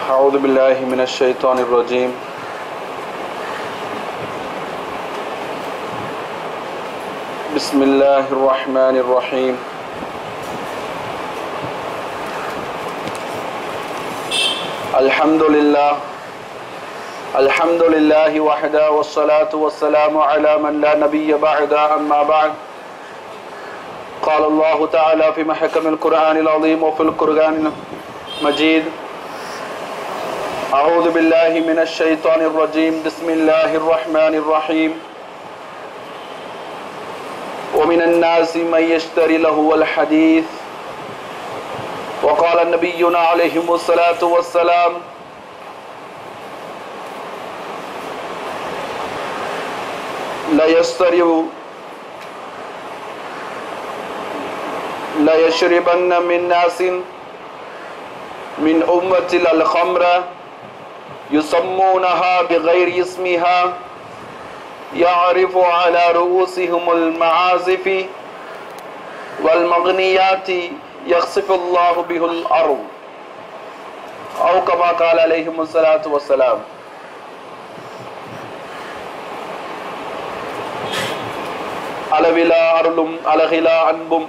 أعوذ بالله من الشيطان الرجيم بسم الله الرحمن الرحيم الحمد لله وحده والصلاة والسلام على من لا نبي بعد أما بعد قال الله تعالى في محكم القرآن العظيم وفي القرآن المجيد أعوذ بالله من الشيطان الرجيم بسم الله الرحمن الرحيم ومن الناس من يشتري لهو الحديث وقال نبينا عليه الصلاة والسلام لا يشربن من ناس من أمة الخمر يسمونها بغير اسمها يعرف على رؤوسهم المعازف والمغنيات يخسف الله به الأرض أو كما قال عليهم الصلاة والسلام. அளவிலா அருளும் அழகிலா அன்பும்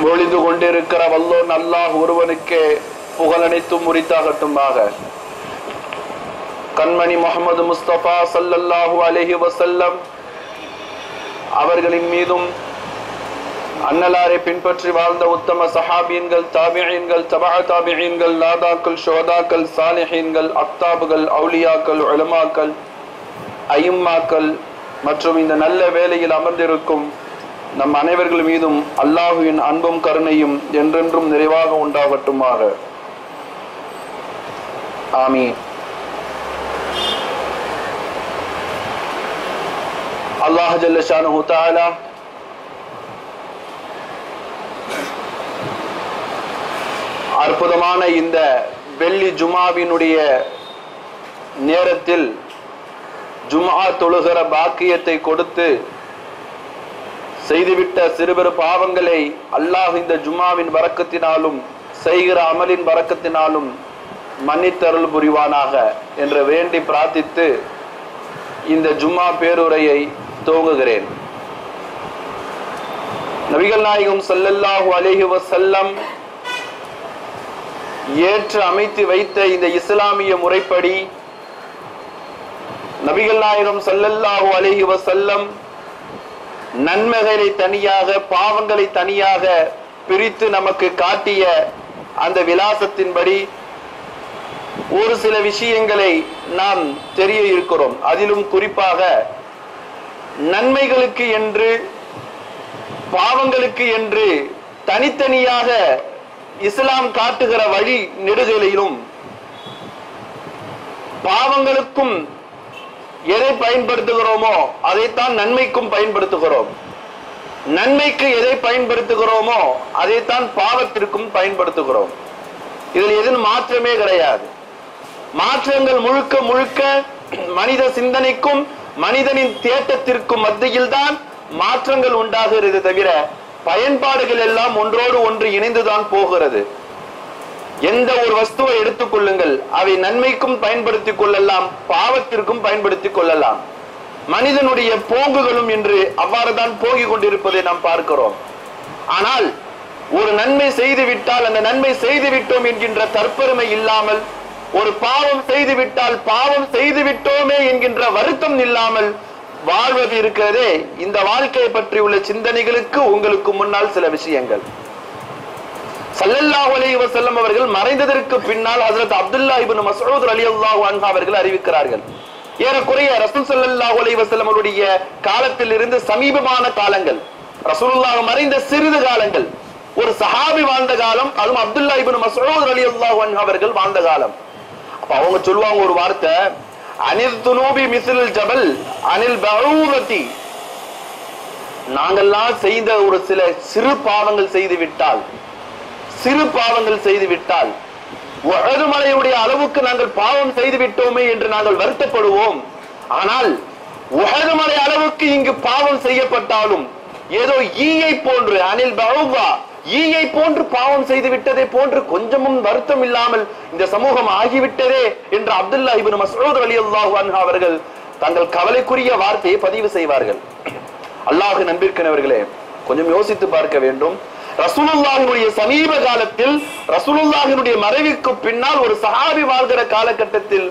ஒளிந்து கொண்டிருக்கிற வல்லோன் அல்லாஹ் ஒருவனுக்கே புகழனைத்தும் உரித்தாகட்டுமாக. கண்மணி முஹம்மது முஸ்தபா ஸல்லல்லாஹு அலைஹி வஸல்லம் அவர்களின் மீதும் அன்னலாரை பின்பற்றி வாழ்ந்த உத்தம சஹாபியன்கள், தாபிஈன்கள், தபஅ தாபிஈன்கள், நாதாக்கள், ஷுஹதாக்கள், சாலிஹீன்கள், அக்தாபுகள், அவுலியாக்கள், உலமாக்கள், ஐம்மாக்கள் மற்றும் இந்த நல்ல வேளையில் அமர்ந்திருக்கும் நம் அனைவர்கள் மீதும் அல்லாஹுவின் அன்பும் கருணையும் என்றென்றும் நிறைவாக உண்டாகட்டுமாக. ஆமீன். அல்லாஹ் ஜல்ல ஷானுஹு தஆலா அற்புதமான இந்த வெள்ளி ஜுமாவினுடைய நேரத்தில் ஜும்ஆ தொழுகிற பாக்கியத்தை கொடுத்து செய்துவிட்ட சிறுபெரு பாவங்களை அல்லாஹ் இந்த ஜும்ஆவின் பரக்கத்தினாலும் செய்கிற அமலின் பரக்கத்தினாலும் மன்னித்தருள் புரிவானாக என்று வேண்டி பிரார்த்தித்து இந்த ஜும்ஆ பேருரையை துவங்குகிறேன். நபிகள் நாயகம் ஸல்லல்லாஹு அலைஹி வஸல்லம் ஏற்று அமைத்து வைத்த இந்த இஸ்லாமிய முறைப்படி நபிகள் நாயகம் ஸல்லல்லாஹு அலைஹி வஸல்லம் நன்மைகளை தனியாக பாவங்களை தனியாக பிரித்து நமக்கு காட்டிய அந்த விலாசத்தின்படி ஒரு சில விஷயங்களை நாம் தெரிய இருக்கிறோம். அதிலும் குறிப்பாக நன்மைகளுக்கு என்று பாவங்களுக்கு என்று தனித்தனியாக இஸ்லாம் காட்டுகிற வழி நெடுகளிலும் பாவங்களுக்கும் எதை பயன்படுத்துகிறோமோ அதைத்தான் நன்மைக்கும் பயன்படுத்துகிறோம். நன்மைக்கு எதை பயன்படுத்துகிறோமோ அதைத்தான் பாவத்திற்கும் பயன்படுத்துகிறோம். இதில் எதுவும் மாற்றமே கிடையாது. மாற்றங்கள் முழுக்க முழுக்க மனித சிந்தனைக்கும் மனிதனின் தேட்டத்திற்கும் மத்தியில் தான் மாற்றங்கள் உண்டாகிறது தவிர பயன்பாடுகள் எல்லாம் ஒன்றோடு ஒன்று இணைந்துதான் போகிறது. எந்த ஒரு வஸ்துவை எடுத்துக்கொள்ளுங்கள், அவை நன்மைக்கும் பயன்படுத்திக் கொள்ளலாம், பாவத்திற்கும் பயன்படுத்திக் கொள்ளலாம். மனிதனுடைய போங்குகளும் என்று அவ்வாறுதான் போகிக் கொண்டிருப்பதை நாம் பார்க்கிறோம். ஆனால் ஒரு நன்மை செய்து விட்டால் அந்த நன்மை செய்து விட்டோம் என்கின்ற தற்பெருமை இல்லாமல், ஒரு பாவம் செய்து விட்டால் பாவம் செய்து விட்டோமே என்கின்ற வருத்தம் இல்லாமல் வாழ்வது இருக்கிறதே, இந்த வாழ்க்கையை பற்றி உள்ள சிந்தனைகளுக்கு உங்களுக்கு முன்னால் சில விஷயங்கள். ஸல்லல்லாஹு அலைஹி வஸல்லம் அவர்கள் மறைந்ததற்கு பின்னால் ஹஜ்ரத் அப்துல்லாஹ் இப்னு மஸ்ஊத் ரலியல்லாஹு அன்ஹு அவர்கள் அறிவிக்கிறார்கள். ஏறக்குறைய ரசூல் ஸல்லல்லாஹு அலைஹி வஸல்லம் அவருடைய காலத்தில் இருந்து சமீபமான காலங்கள், ரசூலுல்லாஹ் மறைந்த சிறிது காலங்கள், ஒரு சஹாபி வாழ்ந்த காலம், அதுவும் அப்துல்லாஹ் இப்னு மஸ்ஊத் ரலியல்லாஹு அன்ஹு அவர்கள் வாழ்ந்த காலம். அப்ப அவங்க சொல்லுவாங்க ஒரு வார்த்தை, அனில் துனூபி மிஸ்லுல் ஜபல் அனில் பஊரதி. நாங்கெல்லாம் செய்த ஒரு சில சிறு பாவங்கள் செய்து விட்டால் உஹது மலையுடைய அளவுக்கு நாங்கள் பாவம் செய்து விட்டோமே என்று நாங்கள் வருத்தப்படுவோம். ஆனால் உஹது மலை அளவுக்கு இங்கு பாவம் செய்யப்பட்டாலும் ஏதோ ஈயை போன்று அனில் பௌவா ஈயை போன்று பாவம் செய்து விட்டதே போன்று கொஞ்சமும் வருத்தம் இல்லாமல் இந்த சமூகம் ஆகிவிட்டதே என்று அப்துல்லா இப்னு மஸ்ஊத் ரலியல்லாஹு அன்ஹு அவர்கள் தங்கள் கவலைக்குரிய வார்த்தையை பதிவு செய்வார்கள். அல்லாஹ் நம்பியிருக்கிறவர்களே, கொஞ்சம் யோசித்து பார்க்க வேண்டும். ரசூலுல்லாஹினுடைய சமீப காலத்தில், ரசூலுல்லாஹினுடைய மறைவுக்கு பின்னால் ஒரு சஹாபி வாழ்கிற காலகட்டத்தில்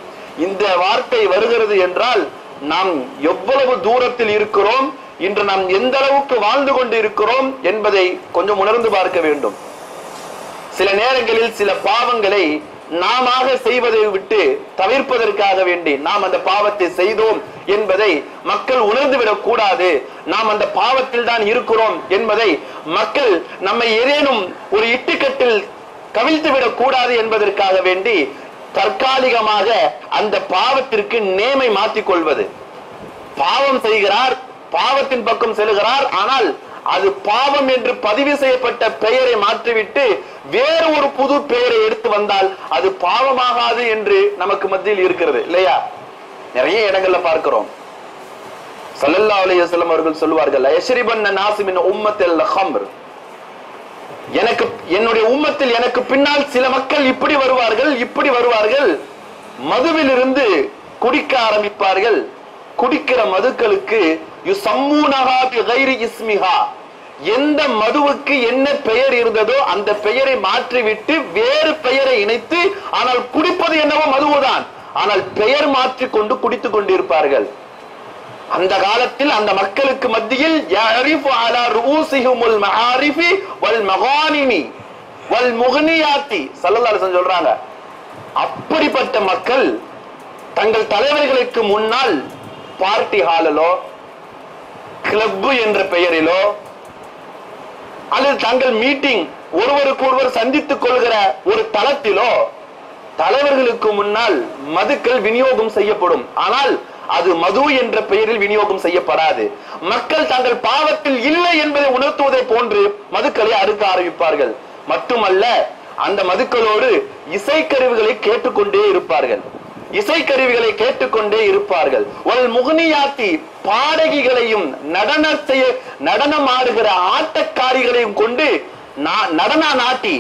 இந்த வார்த்தை வருகிறது என்றால் நாம் எவ்வளவு தூரத்தில் இருக்கிறோம், இன்று நாம் எந்த அளவுக்கு வாழ்ந்து கொண்டு இருக்கிறோம் என்பதை கொஞ்சம் உணர்ந்து பார்க்க வேண்டும். சில நேரங்களில் சில பாவங்களை நாம செய்வதை விட்டு தவிர்ப்பதற்காக வேண்டி நாம் அந்த பாவத்தை செய்தோம் என்பதை மக்கள் உணர்ந்துவிடக் கூடாது, நாம் அந்த பாவத்தில் தான் இருக்கிறோம் என்பதை மக்கள் நம்மை ஏதேனும் ஒரு இட்டுக்கட்டில் கவிழ்த்து விடக் கூடாது என்பதற்காக வேண்டி தற்காலிகமாக அந்த பாவத்திற்கு நேமை மாற்றிக் கொள்வது. பாவம் செய்கிறார், பாவத்தின் பக்கம் செல்கிறார், ஆனால் அது பாவம் என்று பதிவு செய்யப்பட்ட பெயரை மாற்றிவிட்டு வேறு ஒரு புது பெயரை எடுத்து வந்தால் அது பாவமாகாது என்று நமக்கு மத்தியில் இருக்கிறது இல்லையா? நிறைய இடங்கள்ல பார்க்கிறோம். ஸல்லல்லாஹு அலைஹி வஸல்லம் அவர்கள் சொல்வார்கள், யஷ்ரிபன்ன நாஸு மின் உம்மத்தில் ஹம்ர், எனக்கு என்னுடைய உம்மத்தில் எனக்கு பின்னால் சில மக்கள் இப்படி வருவார்கள், மதுவிலிருந்து குடிக்க ஆரம்பிப்பார்கள். குடிக்கிற மதுக்களுக்கு யுஸம்மூனஹா பிகைரி இஸ்மிஹா, எந்த மதுவுக்கு என்ன பெயர் இருந்ததோ அந்த பெயரை மாற்றிவிட்டு வேறு பெயரை இணைத்து, ஆனால் குடிப்பது என்னவோ மதுவுதான், ஆனால் பெயர் மாற்றிக் கொண்டு குடித்துக் கொண்டிருப்பார்கள். அந்த காலத்தில் அந்த மக்களுக்கு மத்தியில் யரிஃபு அலா ரூஸிஹுமுல் மஆரிஃபி வல் மகானிமி வல் முக்னியாத்தி ஸல்லல்லாஹு அலைஹி வஸல்லம் சொல்றாங்க. அப்படிப்பட்ட மக்கள் தங்கள் தலைவர்களுக்கு முன்னால் பார்ட்டி ஹாலிலோ கிளப் என்ற பெயரிலோ அல்லது தங்கள் மீட்டிங் ஒருவருக்கு ஒருவர் சந்தித்துக் கொள்கிற ஒரு தளத்திலோ தலைவர்களுக்கு முன்னால் மதுக்கள் விநியோகம் செய்யப்படும். ஆனால் அது மது என்ற பெயரில் விநியோகம் செய்யப்படாது. மக்கள் தங்கள் பாவத்தில் இல்லை என்பதை உணர்த்துவதை போன்று மதுக்களை அறுக்க ஆரம்பிப்பார்கள். மட்டுமல்ல, அந்த மதுக்களோடு இசைக்கருவிகளை கேட்டுக்கொண்டே இருப்பார்கள். ஒல் முக்னியாத்தி, பாடகிகளையும் நடனமாடுகிற ஆட்டக்காரிகளையும் கொண்டு நடன நாட்டி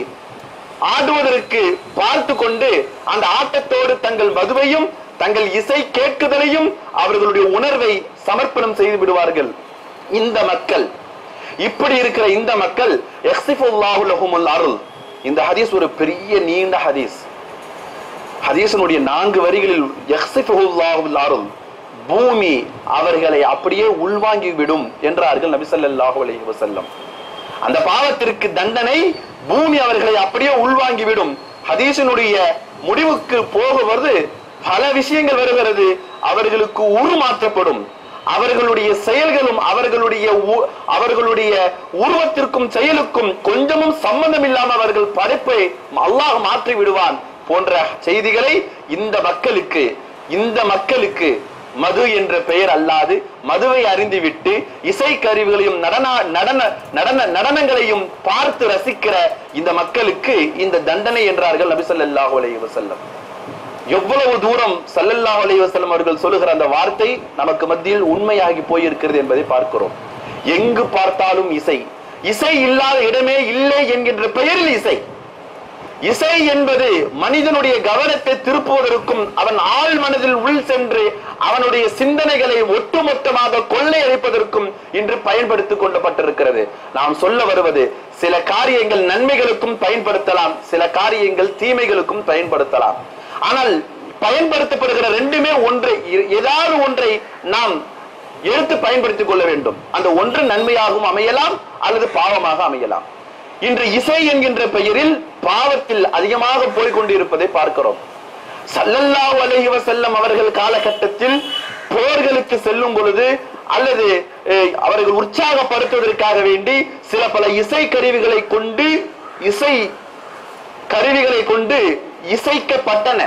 ஆடுவதற்கு பார்த்து கொண்டு அந்த ஆட்டத்தோடு தங்கள் மதுவையும் தங்கள் இசை கேட்குதலையும் அவர்களுடைய உணர்வை சமர்ப்பணம் செய்து விடுவார்கள். இந்த மக்கள், இப்படி இருக்கிற இந்த மக்கள் யக்ஸிஃபுல்லாஹு லஹுமுல் அருள், இந்த ஹதீஸ் ஒரு பெரிய நீண்ட ஹதீஸ். ஹதீஸினுடைய 4 வரிகளில் யக்ஸிஃபுல்லாஹுல் அருள், பூமி அவர்களை அப்படியே உள்வாங்கி விடும் என்றார்கள் நபி ஸல்லல்லாஹு அலைஹி வஸல்லம். அந்த பாவத்திற்கு தண்டனை பூமி அவர்களை அப்படியே உள்வாங்கி விடும். ஹதீஸினுடைய முடிவுக்கு போகுவது பல விஷயங்கள் வருகிறது. அவர்களுக்கு உருமாற்றப்படும். அவர்களுடைய செயல்களும் அவர்களுடைய உருவத்திற்கும் செயலுக்கும் கொஞ்சமும் சம்பந்தம் இல்லாமல் அவர்கள் படைப்பை அல்லாஹ் மாற்றி விடுவான் போன்ற செய்திகளை இந்த மக்களுக்கு மது என்ற பெயர் அல்லாது மதுவை அறிந்துவிட்டு இசை கருவிகளையும் நடனங்களையும் பார்த்து ரசிக்கிற இந்த மக்களுக்கு இந்த தண்டனை என்றார்கள் நபி ஸல்லல்லாஹு அலைஹி வஸல்லம். எவ்வளவு தூரம் ஸல்லல்லாஹு அலைஹி வஸல்லம் அவர்கள் சொல்லுகிற அந்த வார்த்தை நமக்கு மத்தியில் உண்மையாகி போயிருக்கிறது என்பதை பார்க்கிறோம். எங்கு பார்த்தாலும் இசை இல்லாத இடமே இல்லை என்கின்ற பெயரில் இசை என்பது மனிதனுடைய கவனத்தை திருப்புவதற்கும் அவன் ஆள் மனதில் உள் சென்று அவனுடைய சிந்தனைகளை ஒட்டுமொத்தமாக கொள்ளையடிப்பதற்கும் இன்று பயன்படுத்திக் கொள்ளப்பட்டிருக்கிறது. நாம் சொல்ல வருவது, சில காரியங்கள் நன்மைகளுக்கும் பயன்படுத்தலாம், சில காரியங்கள் தீமைகளுக்கும் பயன்படுத்தலாம். ஆனால் பயன்படுத்தப்படுகிற ரெண்டுமே ஒன்று, ஏதாவது ஒன்றை நாம் எடுத்து பயன்படுத்திக் கொள்ள வேண்டும். அந்த ஒன்று நன்மையாகவும் அமையலாம் அல்லது பாவமாக அமையலாம். இன்று இசை என்கின்ற பெயரில் பாவத்தில் அதிகமாக போய்கொண்டிருப்பதை பார்க்கிறோம். ஸல்லல்லாஹு அலைஹி வஸல்லம் அவர்கள் காலகட்டத்தில் போர்களுக்கு செல்லும் பொழுது அல்லது அவர்கள் உற்சாகப்படுத்துவதற்காக வேண்டி சில பல இசை கருவிகளை கொண்டு இசைக்கப்பட்டன.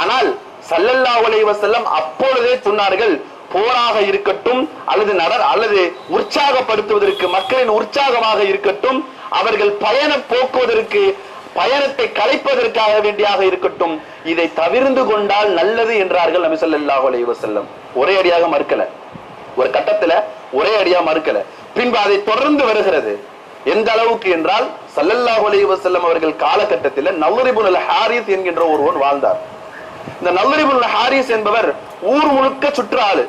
ஆனால் ஸல்லல்லாஹு அலைஹி வஸல்லம் அப்பொழுதே சொன்னார்கள், போராக இருக்கட்டும் அல்லது உற்சாகப்படுத்துவதற்கு மக்களின் உற்சாகமாக இருக்கட்டும், அவர்கள் பயணம் போக்குவதற்கு பயணத்தை கலைப்பதற்காக வேண்டியாக இருக்கட்டும், இதை தவிர்த்து கொண்டால் நல்லது என்றார்கள் நபி ஸல்லல்லாஹு அலைஹி வஸல்லம். ஒரே அடியாக மறுக்கல, ஒரு கட்டத்துல ஒரே அடியா மறுக்கல. பின்பு அதை தொடர்ந்து வருகிறது. எந்த அளவுக்கு என்றால் ஸல்லல்லாஹு அலைஹி வஸல்லம் அவர்கள் காலகட்டத்தில் நல்ர் இப்னு ஹாரிஸ் என்கின்ற ஒருவன் வாழ்ந்தார். இந்த நல்ர் இப்னு ஹாரிஸ் என்பவர் ஊர் முழுக்க சுற்றாளு.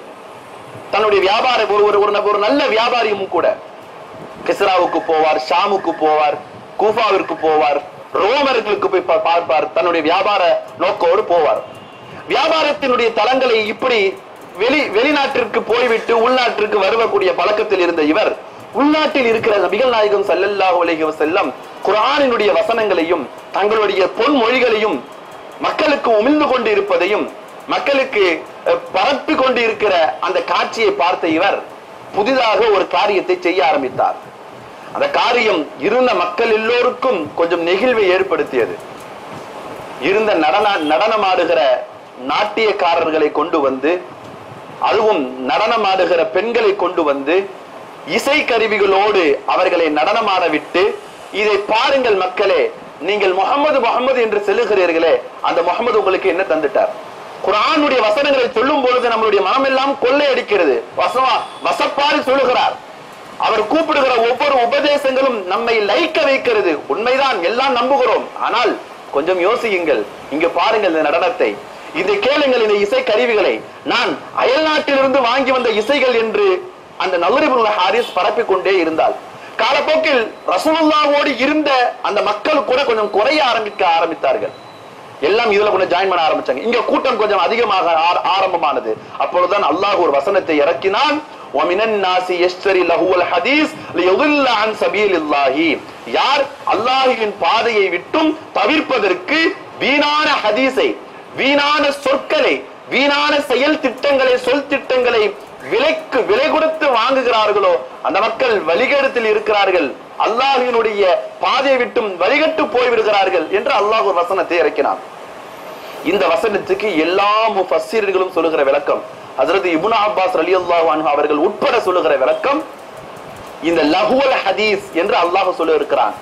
தன்னுடைய வியாபார ஒரு நல்ல வியாபாரியும் கூட. கிஸ்ராவுக்கு போவார், ஷாமுக்கு போவார், கூஃபாவிற்கு போவார், ரோமர்களுக்கு போய் பார்ப்பார். தன்னுடைய வியாபார நோக்கோடு போவார். வியாபாரத்தினுடைய தளங்களை இப்படி வெளிநாட்டிற்கு போய்விட்டு உள்நாட்டிற்கு வருவக்கூடிய பழக்கத்தில் இருந்த இவர் உள்நாட்டில் இருக்கிற நபிகள் நாயகம் ஸல்லல்லாஹு அலைஹி வஸல்லம் குர்ஆனினுடைய வசனங்களையும் தங்களுடைய பொன்மொழிகளையும் மக்களுக்கு உமிழ்ந்து கொண்டு இருப்பதையும் மக்களுக்கு பரப்பி கொண்டு இருக்கிற அந்த காட்சியை பார்த்த இவர் புதிதாக ஒரு காரியத்தை செய்ய ஆரம்பித்தார். அந்த காரியம் இருந்த மக்கள் எல்லோருக்கும் கொஞ்சம் நெகிழ்வை ஏற்படுத்தியது. இருந்த நடனமாடுகிற நாட்டியக்காரர்களை கொண்டு வந்து, அதுவும் நடனமாடுகிற பெண்களை கொண்டு வந்து இசை கருவிகளோடு அவர்களை நடனமாட விட்டு, இதை பாருங்கள் மக்களே, நீங்கள் முஹம்மது முஹம்மது என்று சொல்லுகிறீர்களே, அந்த முஹம்மது உங்களுக்கு என்ன தந்துட்டார்? குர்ஆனுடைய வசனங்களை சொல்லும் பொழுது நம்மளுடைய மனம் எல்லாம் கொள்ளையடிக்கிறது. வசப்பாரி சொல்லுகிறார். அவர் கூப்பிடுகிற ஒவ்வொரு உபதேசங்களும் நம்மை லயிக்க வைக்கிறது. உண்மைதான், எல்லாம் நம்புகிறோம். ஆனால் கொஞ்சம் யோசியுங்கள், இங்க பாருங்கள் இந்த நடனத்தை, இதை கேளுங்கள், இந்த இசை கருவிகளை நான் அயல் நாட்டிலிருந்து வாங்கி வந்த இசைகள் என்று அந்த நல்ர் இப்னு ஹாரிஸ் பரப்பிக் கொண்டே இருந்தால், காலப்போக்கில் ரசூலுல்லாஹோடு இருந்த அந்த மக்கள் கூட கொஞ்சம் குறைய ஆரம்பித்தார்கள். எல்லாம் இதுல கொஞ்சம் ஜாயின் பண்ண ஆரம்பிச்சாங்க. இங்க கூட்டம் கொஞ்சம் அதிகமாக ஆரம்பமானது. அப்பொழுதுதான் அல்லாஹ் ஒரு வசனத்தை இறக்கினான். யார் அல்லாஹ்வின் பாதையை விட்டும் தவிர்ப்பதற்கு வீணான ஹதீஸை, வீணான சொற்களை, வீணான செயல் திட்டங்களை, சொல் திட்டங்களை விலை கொடுத்து வாங்குகிறார்களோ அந்த மக்கள் வழிகேடத்தில் இருக்கிறார்கள், அல்லாஹ்வினுடைய பாதையை விட்டும் வழிகட்டு போய்விடுகிறார்கள் என்று அல்லாஹ் ஒரு வசனத்தை இறக்கினான். இந்த வசனத்துக்கு எல்லா முஃபஸ்ஸிர்களும் சொல்லுகிற விளக்கம், ஹஜ்ரத் இப்னு அப்பாஸ் ரலியல்லாஹு அன்ஹு அவர்கள் உட்பட சொல்லுகிற விளக்கம், இந்த லஹுவல் ஹதீஸ் என்று அல்லாஹ் சொல்ல இருக்கிறான்.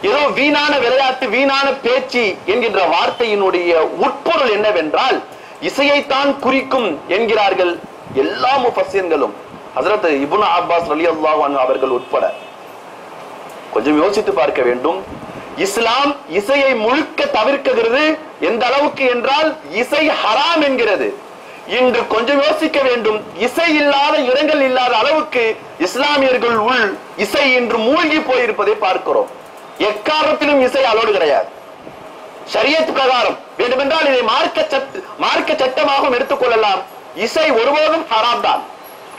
ஏதோ வீணான விளையாட்டு, வீணான பேச்சு என்கின்ற வார்த்தையினுடைய உட்பொருள் என்னவென்றால் இசையைத்தான் குறிக்கும் என்கிறார்கள் எல்லா முஃபஸ்ஸிர்களும், ஹஜ்ரத் இப்னு அப்பாஸ் ரலியல்லாஹு அன்ஹு அவர்கள் உட்பட. கொஞ்சம் யோசித்து பார்க்க வேண்டும். இஸ்லாம் இசையை முழுக்க தவிர்க்கிறது. எந்த அளவுக்கு என்றால் இசை ஹராம் என்கிறது. இன்று கொஞ்சம் யோசிக்க வேண்டும். இசை இல்லாத இடங்கள் இல்லாத அளவுக்கு இஸ்லாமியர்கள் உள் இசை இன்று மூழ்கி போயிருப்பதை பார்க்கிறோம். எக்காரணத்திலும் இசை அலோடு கிடையாது. ஷரியத் பிரகாரம் வேண்டுமென்றால் இதை மார்க்க சட்டமாகவும் எடுத்துக்கொள்ளலாம். இசை ஒருபோதும் ஹராம் தான்.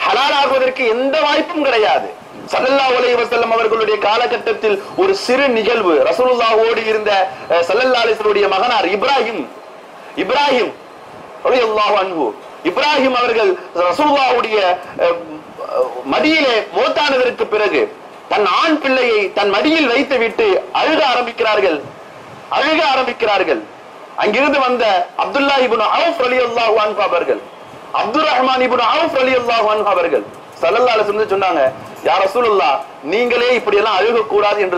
ஹலால் ஆகுவதற்கு எந்த வாய்ப்பும் கிடையாது. ஸல்லல்லாஹு அலைஹி வஸல்லம் அவர்களுடைய காலகட்டத்தில் ஒரு சிறு நிகழ்வு, ரசூலுல்லாஹோடு இருந்த ஸல்லல்லாஹு அலைஹி வஸல்லம் மகனார் இப்ராஹிம் ரலியல்லாஹு அன்ஹு, இப்ராஹிம் அவர்கள் ரசூலுல்லாஹுடைய மடியிலே மௌத்தானதற்கு பிறகு தன் ஆண் பிள்ளையை தன் மடியில் வைத்து விட்டு அழுக ஆரம்பிக்கிறார்கள். அங்கிருந்து வந்த அப்துல்லாஹ் இப்னு அவுஃப் ரலியல்லாஹு அன்ஹு அவர்கள், அப்துர் ரஹ்மான் இப்னு அவுஃப் ரலியல்லாஹு அன்ஹு அவர்கள் ஸல்லல்லாஹு அலைஹி வஸல்லம் சொன்னாங்க, யா ரசூலுல்லாஹ், நீங்களே இப்படி எல்லாம் அழுக கூடாது என்று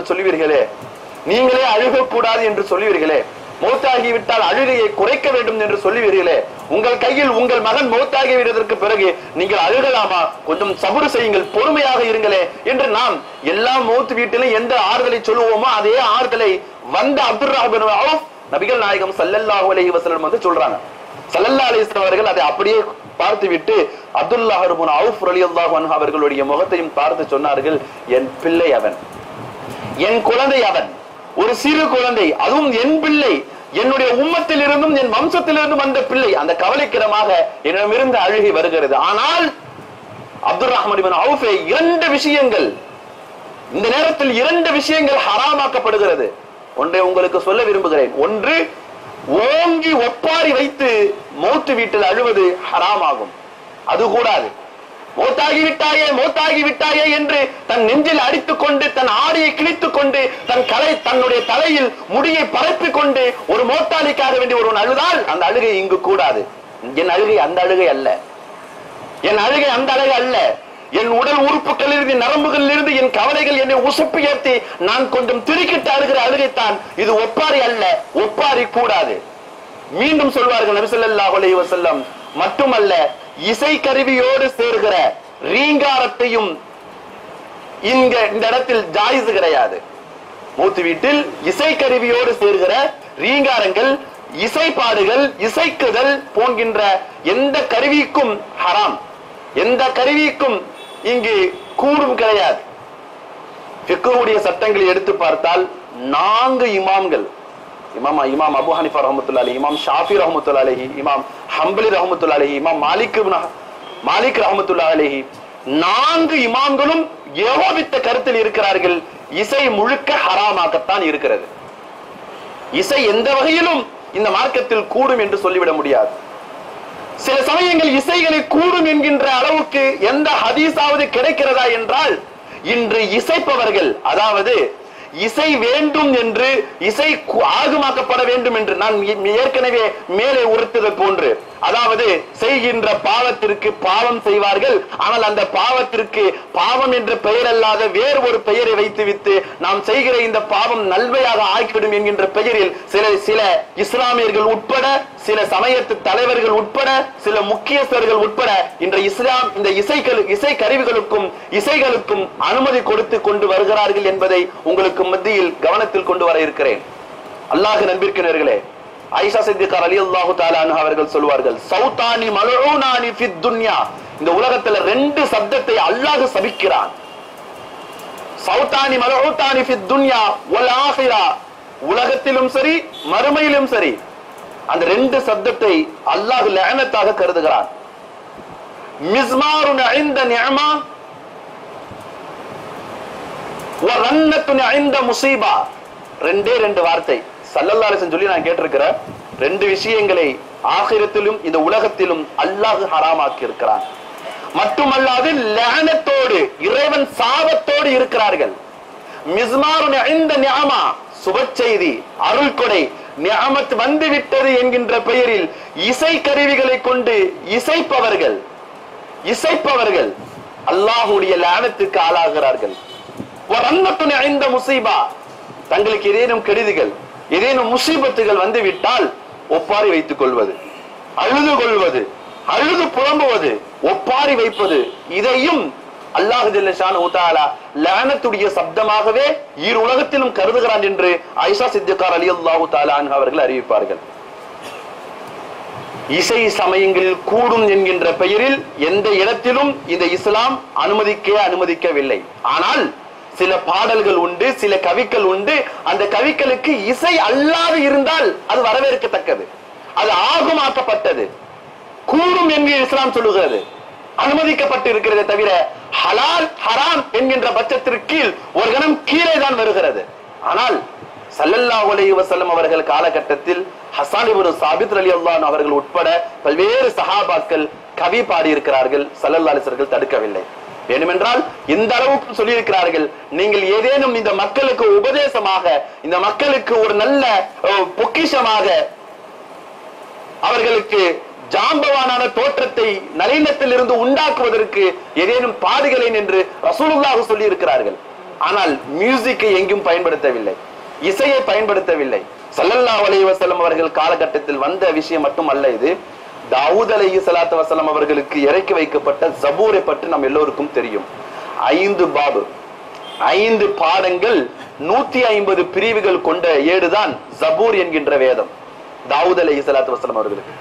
சொல்லுவீர்களே, மௌத்தாகி விட்டால் அழுகையை குறைக்க வேண்டும் என்று சொல்லுவீர்களே, உங்கள் கையில் உங்கள் மகன் மௌத்தாகி விடுவதற்கு பிறகு நீங்கள் அழுகலாமா? கொஞ்சம் சபுர் செய்யுங்கள், பொறுமையாக இருங்களே என்று நாம் எல்லா மௌத் வீட்டிலும் எந்த ஆறுதலை சொல்லுவோமோ அதே ஆறுதலை வந்த அப்துர் ரஹ்மான் இப்னு அவுஃப் நபிகள் நாயகம் ஸல்லல்லாஹு அலைஹி வஸல்லம் வந்து சொல்றாங்க. ஸல்லல்லாஹு அலைஹி வஸல்லம் அவர்கள் அதை அப்படியே பார்த்து விட்டு அப்துல்லாஹ் இப்னு அவுஃப் ரலியல்லாஹு அன்ஹு அவர்களுடைய முகத்தையும் பார்த்து சொன்னார்கள், என் பிள்ளை அவன், என் குழந்தை அவன், ஒரு சிறு குழந்தை, அதுவும் என் பிள்ளை, என்னுடைய உம்மத்தில் இருந்தும் என் வம்சத்திலிருந்தும் வந்த பிள்ளை. அந்த கவலைக்கிடமாக என்னிடமிருந்து அழுகை வருகிறது. ஆனால் அப்துர் ரஹ்மான் இப்னு அவுஃப் இரண்டு விஷயங்கள், இந்த நேரத்தில் இரண்டு விஷயங்கள் ஹராமாக்கப்படுகிறது. ஒன்றை உங்களுக்கு சொல்ல விரும்புகிறேன். ஒன்று, ஓங்கி ஒப்பாரி வைத்து மௌத்து வீட்டில் அழுவது ஹராம் ஆகும். அது கூடாது. மௌத்தாகி விட்டாயே என்று தன் நெஞ்சில் அடித்துக் கொண்டு, தன் ஆடையை கிழித்துக் கொண்டு, தன்னுடைய தலையில் முடியை பரப்பிக் கொண்டு ஒரு மௌத்தாளிக்காக வேண்டி ஒருவன் அழுதால் அந்த அழுகை இங்கு கூடாது. என் அழுகை அந்த அழுகை அல்ல. என் உடல் உறுப்புகளிலிருந்து, நரம்புகளிலிருந்து என் கவலைகள் என்னை உசுப்பி ஏற்றி நான் கொஞ்சம் திருக்கிட்டு அழுகிற அழுகைத்தான். இது ஒப்பாரி அல்ல, ஒப்பாரி கூடாது. மீண்டும் சொல்வார்கள் நபி ஸல்லல்லாஹு அலைஹி வஸல்லம், மட்டுமல்ல இசை கருவியோடு சேர்கிற ரீங்காரத்தையும் இங்க இந்த இடத்தில் ஜாயிஸ் கிடையாது. மூத்து வீட்டில் இசைக்கருவியோடு சேர்கிற ரீங்காரங்கள், இசைப்பாடுகள், இசைக்குதல் போகின்ற எந்த கருவிக்கும் ஹராம், எந்த கருவிக்கும் இங்கு கூடும் கிடையாது. ஃபிக்ஹுடைய சட்டங்களை எடுத்து பார்த்தால் 4 இமாம்கள், இமாம் அபு ஹனீஃபா ரஹ்மத்துல்லாஹி அலைஹி, இமாம் ஷாஃபி ரஹ்மத்துல்லாஹி அலைஹி, இமாம் ஹம்பலி ரஹ்மத்துல்லாஹி அலைஹி, இமாம் மாலிக் ரஹ்மத்துல்லாஹி அலைஹி, 4 இமாம்களும் ஏகோபித்த கருத்தில் இருக்கிறார்கள். இசை முழுக்க ஹராமாகத்தான் இருக்கிறது. இசை எந்த வகையிலும் இந்த மார்க்கத்தில் கூடும் என்று சொல்லிவிட முடியாது. சில சமயங்கள் இசைகளை கூடும் என்கின்ற அளவுக்கு எந்த ஹதீஸாவது கிடைக்கிறதா என்றால், இன்று இசைப்பவர்கள், அதாவது இசை வேண்டும் என்று, இசை ஆகுமாக்கப்பட வேண்டும் என்று நான் ஏற்கனவே மேலே உறுத்தது போன்று, அதாவது செய்கின்ற பாவத்திற்கு பாவம் செய்வார்கள். ஆனால் அந்த பாவத்திற்கு பாவம் என்ற பெயர் அல்லாத வேறு ஒரு பெயரை வைத்துவிட்டு நாம் செய்கிற இந்த பாவம் நல்வையாக ஆக்கிவிடும் என்கின்ற பெயரில் சில இஸ்லாமியர்கள் உட்பட, சில சமயத்து தலைவர்கள் உட்பட, சில முக்கியஸ்தர்கள் உட்பட இன்று இஸ்லாம் இந்த இசை கருவிகளுக்கும் இசைகளுக்கும் அனுமதி கொடுத்து கொண்டு வருகிறார்கள் என்பதை உங்களுக்கு மத்தியில் கவனத்தில் கொண்டு வர இருக்கிறேன். அல்லாஹ் நம்பிக்கையாளர்களே, ஆயிஷா சித்திகா ரலியல்லாஹு தஆலா அன்ஹா அவர்கள் சொல்வார்கள், சௌதானி மல்ஊனானி ஃபித் துன்யா, இந்த உலகத்துல 2 சப்தத்தை அல்லாஹ் சபிக்கிறான். சௌதானி மல்ஊதானி ஃபித் துன்யா வல் ஆகிரா, உலகத்திலும் சரி மறுமையிலும் சரி அந்த 2 சப்தத்தை அல்லாஹ் லஅனத்தாக கருதுகிறான். மிஸ்மாருன் இன்த நிஅமா வ ரன்னத்துன் இன்த முஸீபா, 2 வார்த்தை ஸல்லல்லாஹு அலைஹி வஸல்லம் சொல்லி நான் கேட்டிருக்கிறேன். 2 விஷயங்களை ஆகிரத்திலும் இந்த உலகத்திலும் அல்லாஹ் ஹராமாக்கி இருக்கிறான். மட்டுமல்லாது லஅனத்தோடு, இறைவன் சாபத்தோடு இருக்கிறார்கள். மிஸ்மாருன் இன்த நிஅமா, சுப செய்தி, அருள் கொடை, நிஅமத் வந்து விட்டது என்கின்ற பெயரில் இசை கருவிகளை கொண்டு இசைப்பவர்கள் அல்லாஹ்வுடைய லஅனத்துக்கு ஆளாகிறார்கள். வரன்னத்துன் இன்த முஸீபா, தங்களுக்கு ஏதேனும் கெடுதிகள், ஏதேனும் முசீபத்துகள் வந்து விட்டால் ஒப்பாரி வைத்துக் கொள்வது, அழுது கொள்வது, அழுது புலம்புவது, ஒப்பாரி வைப்பது, இதையும் அல்லாஹ் ஜல்ல ஷானஹு தஆலா லஅனத்துடைய சப்தமாகவே இரு உலகத்திலும் கருதுகிறான் என்று ஆயிஷா சித்திகா ரலியல்லாஹு தஆலா அன்ஹா அவர்கள் அறிவிப்பார்கள். இசை சமயங்களில் கூடும் என்கின்ற பெயரில் எந்த இடத்திலும் இந்த இஸ்லாம் அனுமதிக்கவில்லை. ஆனால் சில பாடல்கள் உண்டு, சில கவிகள் உண்டு. அந்த கவிகளுக்கு இசை அல்லாது இருந்தால் அது வரவேற்கத்தக்கது, அது ஆகுமாக்கப்பட்டது, கூடும் என்று இஸ்லாம் சொல்லுகிறது, அனுமதிக்கப்பட்டு இருக்கிறதே தவிர ஹலால் ஹராம் என்கின்ற பட்சத்திற்கு கீழ் ஒரு கணம் கீழே தான் வருகிறது. ஆனால் ஸல்லல்லாஹு அலைஹி வஸல்லம் அவர்கள் காலகட்டத்தில் ஹஸான் இப்னு சாபித் ரலியல்லாஹு அன்ஹு அவர்கள் உட்பட பல்வேறு சஹாபாக்கள் கவி பாடி இருக்கிறார்கள். ஸல்லல்லாஹு அலைஹி வஸல்லம் தடுக்கவில்லை. வேண்டுமென்றால் இந்த அளவுக்கு சொல்லி இருக்கிறார்கள், நீங்கள் ஏதேனும் இந்த மக்களுக்கு உபதேசமாக, இந்த மக்களுக்கு ஒரு நல்ல பொக்கிஷமாக, அவர்களுக்கு ஜாம்பவானான தோற்றத்தை நளினத்தில் இருந்து உண்டாக்குவதற்கு ஏதேனும் பாடுகளேன் என்று ரசூலுல்லாஹ் சொல்லி இருக்கிறார்கள். ஆனால் மியூசிக்கை எங்கும் பயன்படுத்தவில்லை, இசையை பயன்படுத்தவில்லை. ஸல்லல்லாஹு அலைஹி வஸல்லம் அவர்கள் காலகட்டத்தில் வந்த விஷயம் மட்டும் அல்ல இது. தாவூத் அலைஹிஸ்ஸலாத்து வஸலாம் அவர்களுக்கு இறக்கி வைக்கப்பட்ட ஜபூரை பற்றி நம் எல்லோருக்கும் தெரியும். 5 பாபு, 5 பாடங்கள், 150 பிரிவுகள் கொண்ட ஏடுதான் ஜபூர் என்கின்ற வேதம். தாவூத் அலைஹிஸ்ஸலாத்து வஸலாம் அவர்களுக்கு,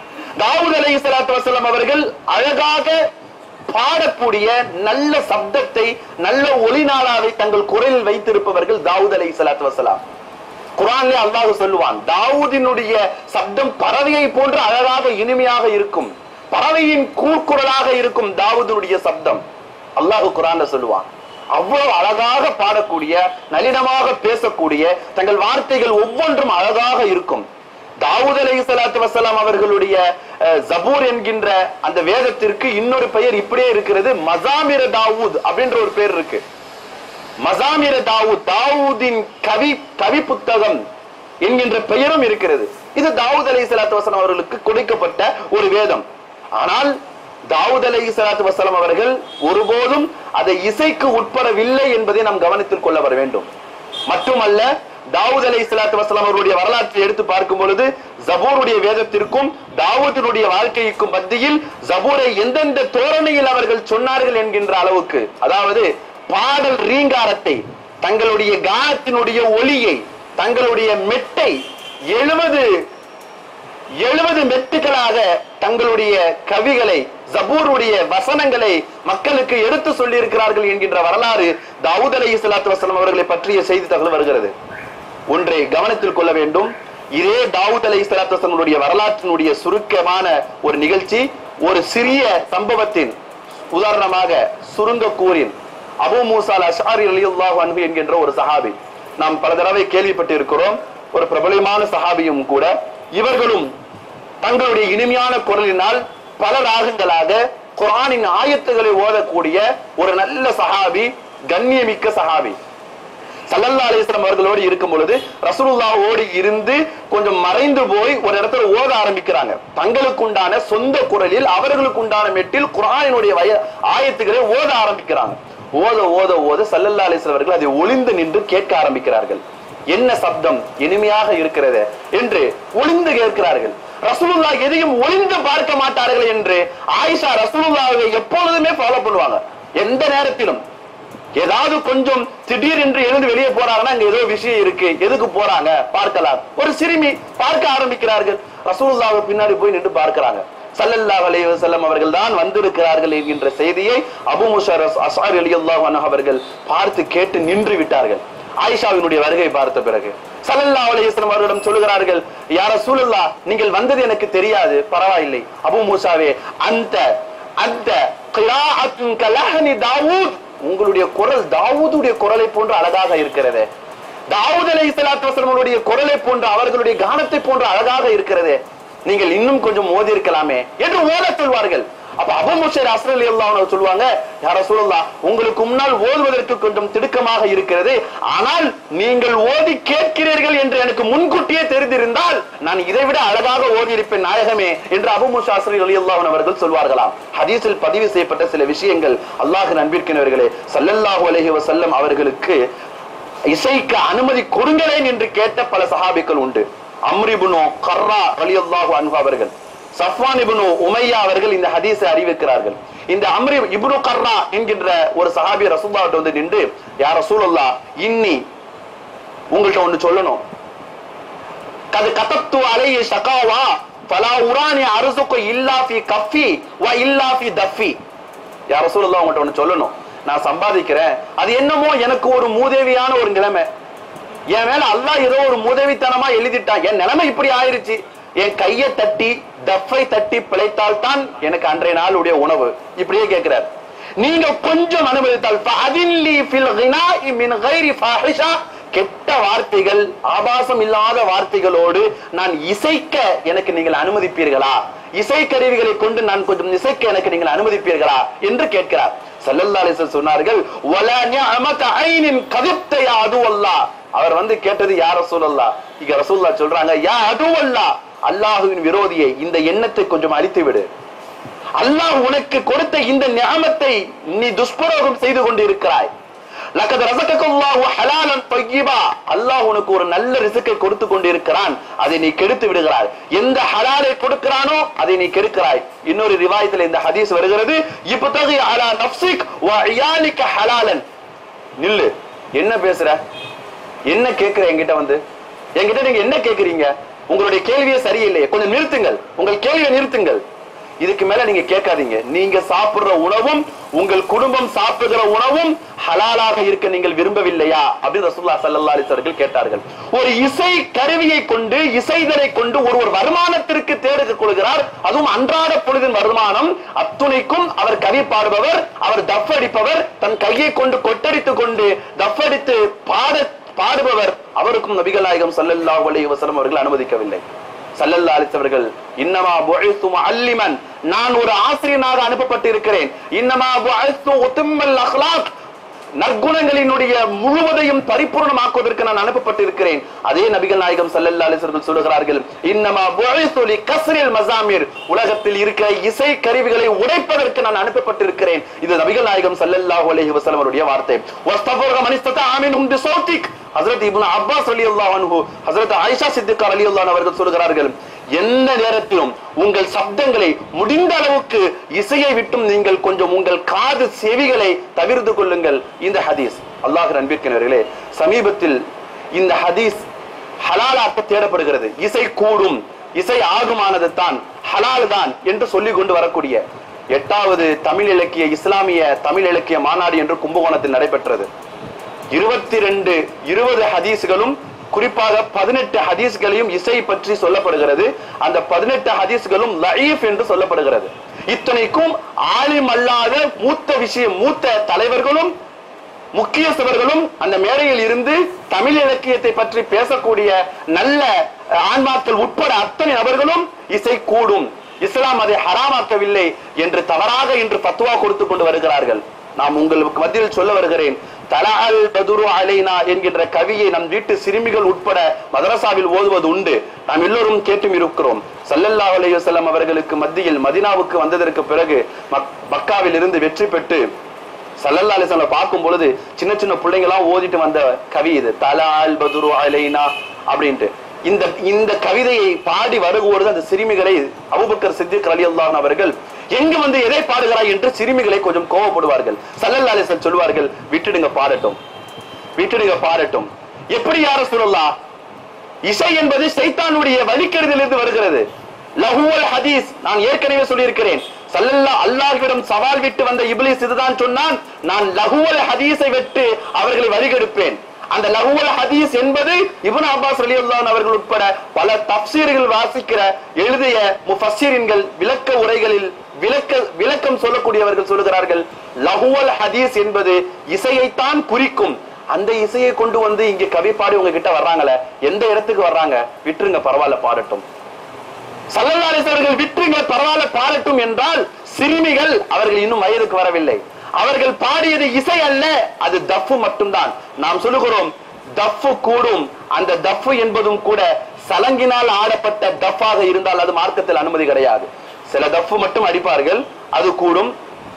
தாவூத் அலைஹிஸ்ஸலாத்து வஸலாம் அவர்கள் அழகாக பாடக்கூடிய நல்ல சப்தத்தை, நல்ல ஒளிநாளாவை தங்கள் குரலில் வைத்திருப்பவர்கள் தாவூத் அலைஹிஸ்ஸலாத்து வஸலாம். குர்ஆன்ல அல்லாஹ் சொல்லுவான், தாவூதினுடைய சப்தம் பறவையை போன்று அழகாக இனிமையாக இருக்கும், பறவையின் கூக்குரலாக இருக்கும் தாவூதுடைய சப்தம். அல்லாஹ் குர்ஆன்ல சொல்லுவான். அவ்வளவு அழகாக பாடக்கூடிய, நளினமாக பேசக்கூடிய, தங்கள் வார்த்தைகள் ஒவ்வொன்றும் அழகாக இருக்கும். தாவூத் அலைஹிஸ்ஸலாத்து வஸலாம் அவர்களுடைய ஜபூர் என்கின்ற அந்த வேதத்திற்கு இன்னொரு பெயர் இப்படியே இருக்கிறது, மஸாமிர தாவூத் அப்படின்ற ஒரு பெயர் இருக்கு. மஸாமிர தாவூத், தாவூதின் கவி புத்தகம் என்கின்ற பெயரும் இருக்கிறது. இது தாவூத் அலைஹிஸ்ஸலாத்து வஸலாம் அவர்களுக்கு கொடுக்கப்பட்ட ஒரு வேதம். ஆனால் தாவூத் அலைஹிஸ்ஸலாத்து வஸலாம் அவர்கள் ஒருபோதும் அதை இசைக்கு உட்படவில்லை என்பதை நாம் கவனத்தில் கொள்ள வர வேண்டும். மட்டுமல்ல, தாவூத் அலைஹிஸ்ஸலாத்து வஸலாம் அவருடைய வரலாற்றை எடுத்து பார்க்கும் பொழுது ஜபூருடைய வேதத்திற்கும் தாவூதினுடைய வாழ்க்கைக்கும் மத்தியில் ஜபூரை எந்தெந்த தோரணையில் அவர்கள் சொன்னார்கள் என்கின்ற அளவுக்கு, அதாவது பாடல் ரீங்காரத்தை, தங்களுடைய கானத்தினுடைய ஒளியை, தங்களுடைய மெட்டை 70 மெட்டுகளாக தங்களுடைய கவிகளை, ஜபூருடைய வசனங்களை மக்களுக்கு எடுத்து சொல்லி இருக்கிறார்கள் என்கின்ற வரலாறு தாவூத் அலைஹிஸ்ஸலாத்து வஸலாம் அவர்களை பற்றிய செய்தி தகவல் வருகிறது. ஒன்றை கவனத்தில் கொள்ள வேண்டும். இதே தாவூத் அலைஹிஸ்ஸலாத்து வஸலாமுடைய வரலாற்றினுடைய சுருக்கமான ஒரு நிகழ்ச்சி, ஒரு சிறிய சம்பவத்தின் உதாரணமாக சுருங்க கூறின் அபூ மூஸா அல்-அஷ்அரி ரலியல்லாஹு அன்ஹு என்கின்ற ஒரு சஹாபி, நாம் பல தடவை கேள்விப்பட்டு இருக்கிறோம், ஒரு பிரபலமான சஹாபியும் கூட. இவர்களும் தங்களுடைய இனிமையான குரலினால் பல ராகங்களாக குர்ஆனின் ஆயத்துகளை ஓதக்கூடிய ஒரு நல்ல சஹாபி, கண்ணியமிக்க சஹாபி. ஸல்லல்லாஹு அலைஹி வஸல்லம் அவர்களோடு இருக்கும் பொழுது ரசூலுல்லாஹோடு இருந்து கொஞ்சம் மறைந்து போய் ஒரு இடத்துல ஓத ஆரம்பிக்கிறாங்க. தங்களுக்கு உண்டான சொந்த குரலில் அவர்களுக்கு உண்டான மெட்டில் குர்ஆனினுடைய ஆயத்துக்களை ஓத ஆரம்பிக்கிறாங்க. ஓத ஓத ஓத ஸல்லல்லாஹு அலைஹி வஸல்லம் அவர்கள் அதை ஒளிந்து நின்று கேட்க ஆரம்பிக்கிறார்கள். என்ன சப்தம் இனிமையாக இருக்கிறது என்று ஒளிந்து கேட்கிறார்கள். ரசூலுல்லாஹ் எதையும் ஒளிந்து பார்க்க மாட்டார்கள் என்று ஆயிஷா ரசூலுல்லாஹை எப்பொழுதுமே ஃபாலோ பண்ணுவாங்க. எந்த நேரத்திலும் ஏதாவது கொஞ்சம் திடீர் என்று எழுந்து வெளியே போறாங்கன்னா அங்க ஏதோ விஷயம் இருக்கு, எதுக்கு போறாங்க பார்க்கலாம். ஒரு சிறுமி பார்க்க ஆரம்பிக்கிறார்கள். ரசூலுல்லாஹ் பின்னாடி போய் நின்று பார்க்கிறாங்க. ஸல்லல்லாஹு அலைஹி வஸல்லம் அவர்கள் தான் வந்திருக்கிறார்கள் என்கின்ற செய்தியை அபூ மூஸா அல்-அஷ்அரி ரலியல்லாஹு அன்ஹு அவர்கள் பார்த்து கேட்டு நின்று விட்டார்கள். ஆயிஷாவினுடைய வருகை பார்த்த பிறகு ஸல்லல்லாஹு அலைஹி வஸல்லம் அவர்களிடம் சொல்கிறார்கள், யா ரசூலுல்லாஹ், நீங்கள் வந்தது எனக்கு தெரியாது, பரவாயில்லை. அபூ மூஸாவே, அந்த கிராஅத்துன் கலஹனி தாவூத், உங்களுடைய குரல் தாவூதுடைய குரலை போன்று அழகாக இருக்கிறது. தாவூத் அலைஹிஸ்ஸலாத்து வஸலாம் அவர்களுடைய குரலை போன்ற, அவர்களுடைய கானத்தை போன்ற அழகாக இருக்கிறது. நீங்கள் இன்னும் கொஞ்சம் ஓதி இருக்கலாமே என்று ஓத சொல்வார்கள். அப்ப அபூ மூஸா அல்-அஷ்அரி ரலியல்லாஹு அன்ஹு சொல்வாங்க, யா ரசூலுல்லாஹ், உங்களுக்கு முன்னால் ஓதுவதற்கு கொஞ்சம் திடுக்கமாக இருக்கிறது, ஆனால் நீங்கள் ஓதி கேட்கிறீர்கள் என்று எனக்கு முன்கூட்டியே தெரிந்திருந்தால் நான் இதைவிட அழகாக ஓதி இருப்பேன் நாயகமே என்று அபூ மூஸா அல்-அஷ்அரி ரலியல்லாஹு அன்ஹு அவர்கள் சொல்வார்களாம். ஹதீஸில் பதிவு செய்யப்பட்ட சில விஷயங்கள், அல்லாஹ்வின் அன்பிற்கினவர்களே, ஸல்லல்லாஹு அலைஹி வஸல்லம் அவர்களுக்கு இசைக்க அனுமதி கொடுங்களேன் என்று கேட்ட பல சஹாபிகள் உண்டு. அம்ர் இப்னு கர்ரா ரலியல்லாஹு அன்ஹு அவர்கள், சஃப்வான் இப்னு உமையா அவர்கள் இந்த ஹதீஸை அறிவிக்கிறார்கள். இந்த அம்ர் இப்னு கர்ரா என்கின்ற ஒரு சஹாபி ரசூலுல்லாஹ்விட்ட வந்து நின்று, யா ரசூலுல்லாஹ், இன்னி உங்கள்ட்ட ஒன்னு சொல்லணும். கது கதப்து அலைஹி ஷகாவா ஃபலா உரானி அர்ஸுகு இல்லா ஃபீ கஃபி வ இல்லா ஃபீ தஃபி. யா ரசூலுல்லாஹ், உங்கள்ட்ட ஒன்னு சொல்லணும். நான் சம்பாதிக்கிறேன், அது என்னமோ எனக்கு ஒரு மூதேவியான ஒரு நிலைமை, என் மேல அல்லாஹ் ஏதோ ஒரு மூதேவித்தனமா எழுதிட்டான், என் நிலைமை இப்படி ஆயிருச்சு, என் கையை தட்டி தஃபை தட்டி பிழைத்தால் தான் எனக்கு அன்றைய நாளுடைய உணவு. இப்படியே கேட்கிறார். நீங்க கொஞ்சம் அனுமதித்தால் கெட்ட வார்த்தைகள், ஆபாசம் இல்லாத வார்த்தைகளோடு நான் இசைக்க எனக்கு நீங்கள் அனுமதிப்பீர்களா? இசை கருவிகளை கொண்டு நான் கொஞ்சம் இசைக்க எனக்கு நீங்கள் அனுமதிப்பீர்களா என்று கேட்கிறார். ஸல்லல்லாஹு அலைஹி வஸல்லம் சொன்னார்கள், வலா நிஅமத ஐனின் கதிப்த யா அதுவல்லாஹ். அவர் வந்து கேட்டது, யா ரசூலல்லாஹ், இங்க ரசூலுல்லாஹ் சொல்றாங்க, யா அதுவல்லாஹ், அல்லாஹ்வின் விரோதியை, இந்த எண்ணத்தை கொஞ்சம் அழித்து விடு. அல்லாஹ் உனக்கு கொடுத்த இந்த நிஅமத்தை நீ துஷ்பிரயோகம் செய்து கொண்டு இருக்கிறாய். லகத் ரஸகல்லாஹு ஹலாலன் தய்யிபா, அல்லாஹ் உனக்கு ஒரு நல்ல ரிஸ்கை கொடுத்து கொண்டு இருக்கிறான், அதை நீ கெடுத்து விடுகிறாய். எந்த ஹலாலை கொடுக்கிறானோ அதை நீ கெடுக்கிறாய். இன்னொரு ரிவாயத்தில் இந்த ஹதீஸ் வருகிறது, இப்தகி அலா நஃப்ஸிக் வ இயாலிக ஹலாலன். நில்லு, என்ன பேசுற, என்ன கேட்கிற என்கிட்ட வந்து, என்கிட்ட நீங்க என்ன கேட்கிறீங்க? உங்களுடைய கேள்வியே சரியில்லையே, கொஞ்சம் நிறுத்துங்கள், உங்கள் கேள்வியை நிறுத்துங்கள். இதுக்கு மேல நீங்க கேட்காதீங்க. நீங்க சாப்பிடுற உணவும் உங்கள் குடும்பம் சாப்பிடுகிற உணவும் ஹலாலாக இருக்க நீங்கள் விரும்பவில்லையா அப்படின்னு ரசூலுல்லாஹ் ஸல்லல்லாஹு அலைஹி வஸல்லம் கேட்டார்கள். ஒரு இசை கருவியை கொண்டு, இசைதலை கொண்டு ஒரு வருமானத்திற்கு தேடிக் கொள்கிறார், அதுவும் அன்றாட பொழுதின் வருமானம். அத்துணைக்கும் அவர் கவி பாடுபவர், அவர் தஃப் அடிப்பவர், தன் கையை கொண்டு கொட்டடித்துக் கொண்டு தஃப் அடித்து பாடுபவர். அவருக்கும் நபிகள் நாயகம் ஸல்லல்லாஹு அலைஹி வஸல்லம் அவர்கள் அனுமதிக்கவில்லை. ஸல்லல்லாஹு அலைஹி வஸல்லம் இன்னமா புஇஸ்து முஅல்லிமன், நான் ஒரு ஆசிரியனாக அனுப்பப்பட்டிருக்கிறேன். இன்னமா புஇஸ்து உத்தமல் அக்லாக், நற்குணங்களினுடைய முழுவதையும் பரிபூர்ணமாக்குவதற்கு நான் அனுப்பப்பட்டிருக்கிறேன். அதே நபிகள் நாயகம் ஸல்லல்லாஹு அலைஹி வஸல்லம் சொல்கிறார்கள், இன்னமா புஇஸ்து லிகஸ்ரில் மஸாமிர், உலகத்தில் இருக்கிற இசை கருவிகளை உடைப்பதற்கு நான் அனுப்பப்பட்டிருக்கிறேன். இது நபிகள் நாயகம் ஸல்லல்லாஹு அலைஹி வஸல்லம் அவருடைய வார்த்தை. வஸ்தஃபர் மன் இஸ்ததா மின்ஹும் பிஸௌதிக், ஹஜ்ரத் இப்னு அப்பாஸ் ரலியல்லாஹு அன்ஹு, ஹஜ்ரத் ஆயிஷா சித்திகா ரலியல்லாஹு அன்ஹா அவர்கள் சொல்கிறார்கள், எந்த நேரத்திலும் உங்கள் சப்தங்களை முடிந்த அளவுக்கு இசையை விட்டும் நீங்கள் கொஞ்சம் உங்கள் காது செவிகளை தவிர்த்து கொள்ளுங்கள். இந்த ஹதீஸ் அல்லாஹ்வின் அன்பிற்கினர்களே, சமீபத்தில் இந்த ஹதீஸ் ஹலாலாக்க தேடப்படுகிறது. இசை கூடும், இசை ஆகுமானது தான், ஹலால் தான் என்று சொல்லிக் கொண்டு வரக்கூடிய 8வது தமிழ் இலக்கிய இஸ்லாமிய தமிழ் இலக்கிய மாநாடு என்று கும்பகோணத்தில் நடைபெற்றது. 20 ஹதீஸ்களும் குறிப்பாக 18 ஹதீஸ்களையும் இசை பற்றி சொல்லப்படுகிறது. அந்த 18 ஹதீஸ்களும் லஈஃப் என்று சொல்லப்படுகிறது. இத்தனைக்கும் ஆலிம் அல்லாத மூத்த தலைவர்களும் முக்கியஸ்தவர்களும் அந்த மேடையில் இருந்து தமிழ் இலக்கியத்தை பற்றி பேசக்கூடிய நல்ல ஆன்மாக்கள் உட்பட அத்தனை நபர்களும் இசை கூடும், இஸ்லாம் அதை ஹராமாக்கவில்லை என்று தவறாக இன்று ஃபத்வா கொடுத்து கொண்டு வருகிறார்கள். நாம் உங்களுக்கு மத்தியில் சொல்ல வருகிறேன், தலஅல் பதுரு அலைனா என்கின்ற கவியை நம் வீட்டு சிறுமிகள் உட்பட மதரசாவில் ஓதுவது உண்டு. நாம் எல்லோரும் கேட்டும் இருக்கிறோம். ஸல்லல்லாஹு அலைஹி வஸல்லம் அவர்களுக்கு மத்தியில் மதீனாவுக்கு வந்ததற்கு பிறகு மக்காவில் இருந்து வெற்றி பெற்று ஸல்லல்லாஹு அலைஹி வஸல்லம் பார்க்கும் பொழுது சின்ன சின்ன பிள்ளைங்களாம் ஓதிட்டு வந்த கவி இது, தலஅல் பதுரு அலைனா அப்படின்ட்டு. இந்த கவிதையை பாடி வருவோடு அந்த சிறுமிகளை அபூபக்கர் சித்திக் ரலியல்லாஹு அன்ஹு அவர்கள் எங்கு வந்து எதை பாடுகிறாய் என்று சிறுமிகளை கொஞ்சம் கோபப்படுவார்கள். ஸல்லல்லாஹு அலைஹி வஸல்லம் சொல்வார்கள், விட்டுடுங்க பாடட்டும். எப்படி யா ரசூலல்லாஹ்? இசை என்பது ஷைத்தானுடைய வழிகெடுதலிலிருந்து வருகிறது. லஹுவல் ஹதீஸ், நான் ஏற்கனவே சொல்லியிருக்கிறேன். ஸல்லல்லாஹு அல்லாஹ்விடம் சவால் விட்டு வந்த இப்லீஸ் இதுதான் சொன்னான், நான் லஹுவல் ஹதீஸை விட்டு அவர்களை வழிகெடுப்பேன். அந்த லஹுவல் ஹதீஸ் என்பது இப்னு அப்பாஸ் ரலியல்லாஹு அன்ஹு அவர்கள் உட்பட பல தஃப்சீர்கள் வாசிக்கிற எழுதிய முஃபஸ்ஸிரீன்கள் விளக்க உரைகளில் விளக்கம் சொல்லக்கூடியவர்கள் சொல்லுகிறார்கள், லஹுவல் ஹதீஸ் என்பது இசையைத்தான் குறிக்கும். அந்த இசையை கொண்டு வந்து இங்க கவி பாடி உங்ககிட்ட வர்றாங்களே, எந்த இடத்துக்கு வர்றாங்க? விட்டுருங்க, பரவாயில்ல பாடட்டும். ஸல்லல்லாஹு அலைஹி வஸல்லம் விட்டுருங்க, பரவாயில்ல பாடட்டும் என்றால் சிறுமிகள் அவர்கள் இன்னும் வயதுக்கு வரவில்லை. அவர்கள் பாடியது இசை அல்ல, அது தஃப் மட்டும்தான். நாம் சொல்லுகிறோம் தஃப் கூடும். அந்த தஃப் என்பதும் கூட சலங்கினால் ஆடப்பட்ட தஃபாக இருந்தால் அது மார்க்கத்தில் அனுமதி கிடையாது. சில தஃப் மட்டும் அடிப்பார்கள், அது கூடும்,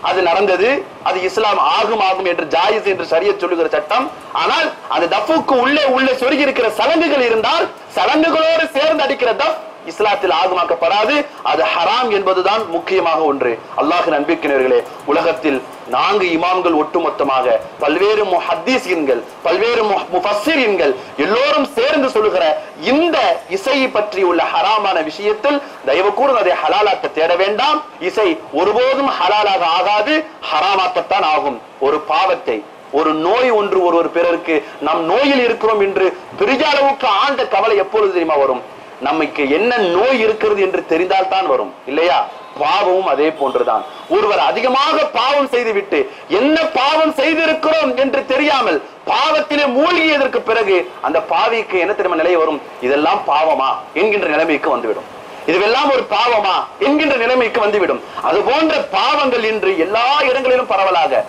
அது நடந்தது, அது இஸ்லாம் ஆகும் என்று ஜாயிஸ் என்று ஷரியத் சொல்லுகிற சட்டம். ஆனால் அந்த தஃபுக்கு உள்ளே சொருகி இருக்கிற சலங்குகள் இருந்தால் சலங்குகளோடு சேர்ந்து அடிக்கிற தஃப் இஸ்லாத்தில் ஆகுமாக்கப்படாது, அது ஹராம் என்பதுதான் முக்கியமாக ஒன்று. அல்லாஹ்வின் அன்பிற்கினர்களே, உலகத்தில் 4 இமாம்கள் ஒட்டுமொத்தமாக பல்வேறு முஹத்தீஸ்கள், பல்வேறு முஃபஸ்ஸிரீன்கள் எல்லோரும் சேர்ந்து சொல்லுகிற இந்த இசையை பற்றி உள்ள ஹராமான விஷயத்தில் தயவு கூர்ந்து அதை ஹலாலாக்க தேட வேண்டாம். இசை ஒருபோதும் ஹலாலாக ஆகாது, ஹராமாக்கத்தான் ஆகும். ஒரு பாவத்தை, ஒரு நோய் ஒன்று ஒருவர் பிறருக்கு நாம் நோயில் இருக்கிறோம் என்று பெரிய அளவுக்கு ஆழ்ந்த கவலை எப்பொழுது தெரியுமா வரும்? நமக்கு என்ன நோய் இருக்கிறது என்று தெரிந்தால் தான் வரும், இல்லையா? பாவமும் அதே போன்றுதான். ஒருவர் அதிகமாக பாவம் செய்துவிட்டு என்ன பாவம் செய்திருக்கிறோம் என்று தெரியாமல் பாவத்திலே மூழ்கியதற்கு பிறகு அந்த பாவிக்கு என்ன தெரியுமா நிலை வரும்? இதெல்லாம் பாவமா என்கின்ற நிலைமைக்கு வந்துவிடும். இதுவெல்லாம் ஒரு பாவமா என்கின்ற நிலைமைக்கு வந்துவிடும். அது போன்ற பாவங்கள் இன்று எல்லா இடங்களிலும் பரவலாக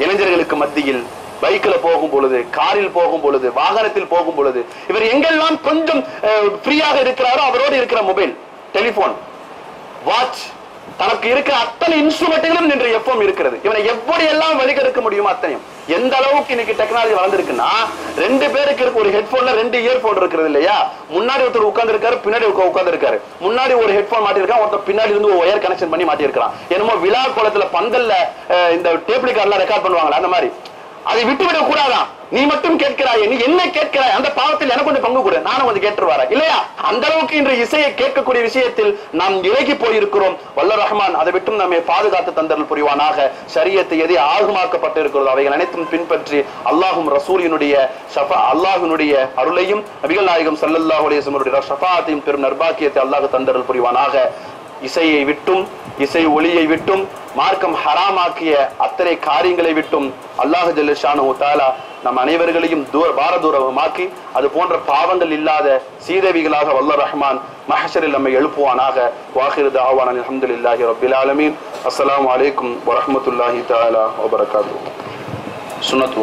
இளைஞர்களுக்கு மத்தியில் பைக்ல போகும் பொழுது, காரில் போகும் பொழுது, வாகனத்தில் போகும் பொழுது, இவர் எங்கெல்லாம் கொஞ்சம் ஃப்ரீயாக இருக்கிறாரோ அவரோடு இருக்கிற மொபைல், டெலிபோன், வாட்ச், தனக்கு இருக்கிற அத்தனை இன்ஸ்ட்ருமெண்ட்களும் இன்று எஃப்எம் இருக்கிறது. இவனை எப்படி எல்லாம் வழிகெடுக்க முடியுமோ அத்தனையும். எந்த அளவுக்கு இன்னைக்கு டெக்னாலஜி வளர்ந்துருக்குன்னா, 2 பேருக்கு இருக்க ஒரு ஹெட்போன்ல 2 இயர்போன் இருக்கிறது இல்லையா? முன்னாடி ஒருத்தர் உட்கார்ந்து இருக்காரு, பின்னாடி உட்கார்ந்து இருக்காரு. முன்னாடி ஒரு ஹெட்போன் மாட்டிருக்கான், ஒருத்தர் பின்னாடி இருந்து ஒரு ஒயர் கனெக்ஷன் பண்ணி மாட்டிருக்கான். என்னமோ விழா கோலத்துல பந்தல்ல இந்த டேப் ரெக்கார்ட்லாம் ரெக்கார்ட் பண்ணுவாங்களா, அந்த மாதிரி. அதை விட்டுவிட கூடாதான். நீ மட்டும் கேட்கிறாய், நீ என்ன கேட்கிறாய், அந்த பாவத்தில் எனக்கு கொஞ்சம் பங்கு கொடு, நானும் கொஞ்சம் கேட்டுருவாரா இல்லையா? அந்த அளவுக்கு இன்று இசையை கேட்கக்கூடிய விஷயத்தில் நாம் இலகி போயிருக்கிறோம். வல்ல ரஹ்மான் அதை விட்டும் நம்மை பாதுகாத்து தந்தரல் புரிவானாக. ஷரியத்தை எதை ஆகுமாக்கப்பட்டு இருக்கிறதோ அவைகள் அனைத்தும் பின்பற்றி அல்லாஹும் ரசூலினுடைய அல்லாஹினுடைய அருளையும் நபிகள் நாயகம் ஸல்லல்லாஹு அலைஹி வஸல்லம் ஷஃபாஅத்தையும் பெரும் நற்பாக்கியத்தை அல்லாஹ் தந்தரல் புரிவானாக. இசையை விட்டும், இசை ஒளியை விட்டும், மார்க்கம் ஹராமாக்கிய அத்தனை காரியங்களை விட்டும் அல்லாஹ் ஜல்ல ஷானஹு தஆலா நம் அனைவர்களையும் பாரதூரமாக்கி அது போன்ற பாவங்கள் இல்லாத சீதேவிகளாக வல்ல ரஹ்மான் மஹ்ஷரில் நம்மை எழுப்புவானாக. வாஹிரு தஅவானா அல்ஹம்துலில்லாஹி ரப்பில் ஆலமீன். அஸ்ஸலாமு அலைக்கும் வரஹ்மத்துல்லாஹி தஆலா வபரகாத்துஹு. சுன்னத்